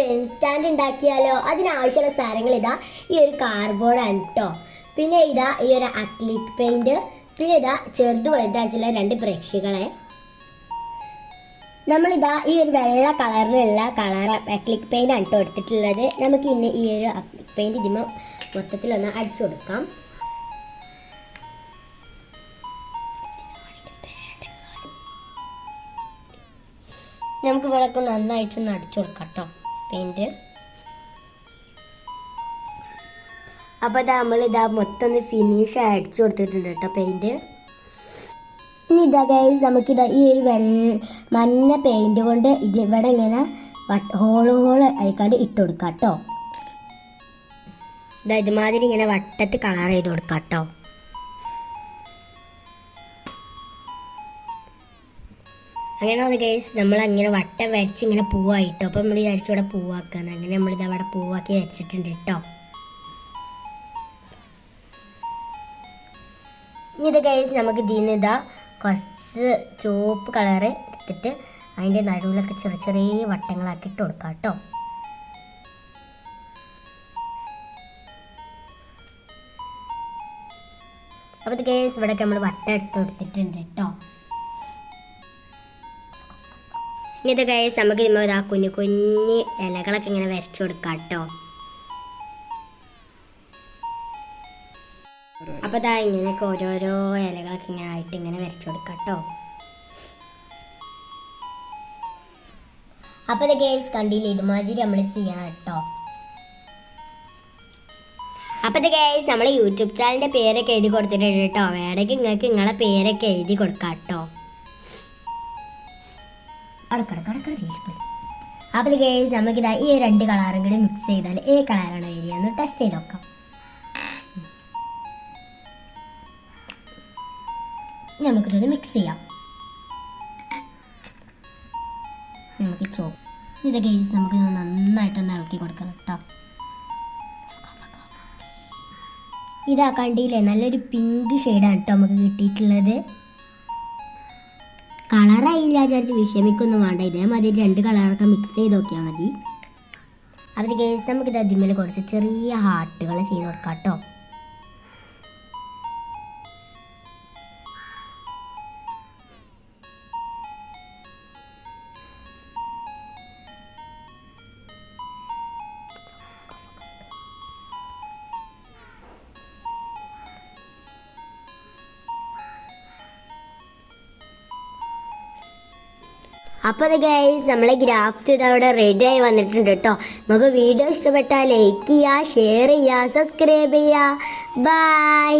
Pen stand ഉണ്ടാക്കിയാലോ? അതിനാവശ്യമുള്ള സാധനങ്ങൾ ഇതാ ഈ ഒരു കാർഡ്ബോർഡാണ് കേട്ടോ. പിന്നെ ഇതാ ഈ ഒരു അക്ലിക് പെയിന്റ്, പിന്നെ ഇതാ ചെറുത് വലുതായിട്ടുള്ള 2 ബ്രഷുകളെ. നമ്മളിതാ ഈ ഒരു വെള്ള കളറിലുള്ള അക്ലിക് പെയിന്റ് ആണ് കേട്ടോ എടുത്തിട്ടുള്ളത്. നമുക്ക് ഇന്ന് ഈ ഒരു അക്ലിക് പെയിന്റ് ഇതിന് മൊത്തത്തിലൊന്ന് അടിച്ചു കൊടുക്കാം. നമുക്ക് ഇവിടെയൊക്കെ നന്നായിട്ടൊന്ന് അടിച്ചു കൊടുക്കാം കേട്ടോ പെയിന്റ്. അപ്പോൾ ഇതാ നമ്മളിതാ മൊത്തം ഒന്ന് ഫിനിഷ് അടിച്ചു കൊടുത്തിട്ടുണ്ട് കേട്ടോ പെയിന്റ്. ഇനി ഇതാ ഗൈസ് നമുക്കിതാ ഈ ഒരു മഞ്ഞ പെയിന്റ് കൊണ്ട് ഇത് ഇവിടെ ഇങ്ങനെ ഹോള് ആയിക്കാണ്ട് ഇട്ട് കൊടുക്കാം കേട്ടോ. ഇതാ ഇതുമാതിരി ഇങ്ങനെ വട്ടത്ത് കളർ ചെയ്ത് കൊടുക്കാം കേട്ടോ. അങ്ങനെയാണ് ഗൈസ് നമ്മളങ്ങനെ വട്ടം വരച്ച് ഇങ്ങനെ പൂവായിട്ടോ. അപ്പോൾ നമ്മൾ വിചാരിച്ചിവിടെ പൂവാക്കാന്ന്. അങ്ങനെ നമ്മളിത് അവിടെ പൂവാക്കി വെച്ചിട്ടുണ്ട് കേട്ടോ. ഇനി ഇത് ഗൈസ് നമുക്ക് ഇതിന് ഇതാ കുറച്ച് ചുവപ്പ് കളറ് എടുത്തിട്ട് അതിൻ്റെ നടുവിലൊക്കെ ചെറിയ ചെറിയ വട്ടങ്ങളാക്കി ഇട്ട് കൊടുക്കാം കേട്ടോ. അപ്പോൾ ഇത് ഗൈസ് ഇവിടെയൊക്കെ നമ്മൾ വട്ടം എടുത്ത് കൊടുത്തിട്ടുണ്ട് കേട്ടോ. ഇനി ഇത് ഗൈസ് നമുക്ക് ഇതിന്മേൽ ഇതാ കുഞ്ഞു കുഞ്ഞ് ഇലകളൊക്കെ ഇങ്ങനെ വരച്ചു കൊടുക്കാം കേട്ടോ. അപ്പോൾ ഇതാ ഇങ്ങനെയൊക്കെ ഓരോരോ ഇലകളൊക്കെ ഇങ്ങനെ ആയിട്ട് ഇങ്ങനെ വരച്ചു കൊടുക്കാം കേട്ടോ. അപ്പോൾ ഇത് ഗൈസ് കണ്ടില്ലേ, ഇതുമാതിരി നമ്മൾ ചെയ്യണം കേട്ടോ. അപ്പോൾ ഇത് ഗൈസ് നമ്മൾ യൂട്യൂബ് ചാനലിൻ്റെ പേരൊക്കെ എഴുതി കൊടുത്തിട്ടുണ്ട് കേട്ടോ. വേണമെങ്കിൽ നിങ്ങൾക്ക് നിങ്ങളെ പേരൊക്കെ എഴുതി കൊടുക്കാം കേട്ടോ. അപ്പോൾ ഗൈസ് നമുക്കിതാ ഈ 2 കളറും കൂടി മിക്സ് ചെയ്താൽ ഏത് കളറാണ് വരിക എന്ന് ടെസ്റ്റ് ചെയ്ത് നോക്കാം. നമുക്കിതൊന്ന് മിക്സ് ചെയ്യാം. നമുക്ക് ചോപ്പ് ഇത് ഗൈസ് നമുക്ക് നന്നായിട്ടൊന്ന് ഇളക്കി കൊടുക്കണം കേട്ടോ. ഇതാ കണ്ടില്ലേ, നല്ലൊരു പിങ്ക് ഷെയ്ഡാണ് കേട്ടോ നമുക്ക് കിട്ടിയിട്ടുള്ളത്. കളറായില്ല വിചാരിച്ച് വിഷമിക്കൊന്നും വേണ്ട. ഇതേമാതിരി 2 കളറൊക്കെ മിക്സ് ചെയ്ത് നോക്കിയാൽ മതി. അത് ഗൈസ് നമുക്കിത് അതിന്മേൽ കുറച്ച് ചെറിയ ഹാർട്ടുകൾ ചെയ്ത് കൊടുക്കാം കേട്ടോ. അപ്പോൾ അത് ഗൈസ് നമ്മളെ ഗ്രാഫ്റ്റ് ഇതവിടെ റെഡി ആയി വന്നിട്ടുണ്ട് കേട്ടോ. നമുക്ക് വീഡിയോ ഇഷ്ടപ്പെട്ടാൽ ലൈക്ക് ചെയ്യുക, ഷെയർ ചെയ്യുക, സബ്സ്ക്രൈബ് ചെയ്യുക. ബൈ.